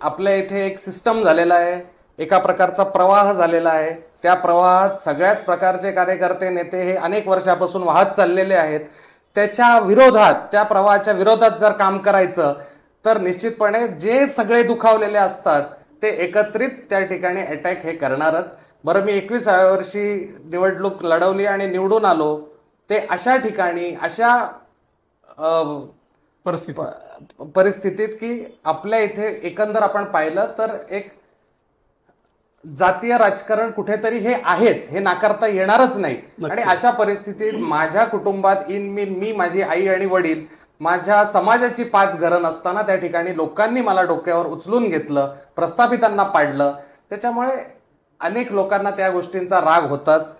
आपल्या इथे एक सिस्टम झालेला आहे, एका प्रकारचा प्रवाह झालेला आहे. त्या प्रवाहात सगळ्याच प्रकारचे कार्यकर्ते नेते हे अनेक वर्षापासून वाहत चाललेले आहेत. त्याच्या विरोधात, त्या प्रवाहाच्या विरोधात जर काम करायचं तर निश्चितपणे जे सगळे दुखावलेले असतात ते एकत्रित त्या ठिकाणी अटॅक हे करणारच. बरं, मी 21व्या वर्षी निवडणूक लढवली आणि निवडून आलो, ते अशा ठिकाणी, अशा परिस्थितीत की आपल्या इथे एकंदर आपण पाहिलं तर एक जातीय राजकारण कुठेतरी हे आहेच, हे नाकारता येणारच नाही. आणि अशा परिस्थितीत माझ्या कुटुंबात मी, माझी आई आणि वडील, माझ्या समाजाची 5 घरं नसताना त्या ठिकाणी लोकांनी मला डोक्यावर उचलून घेतलं, प्रस्थापितांना पाडलं. त्याच्यामुळे अनेक लोकांना त्या गोष्टींचा राग होताच.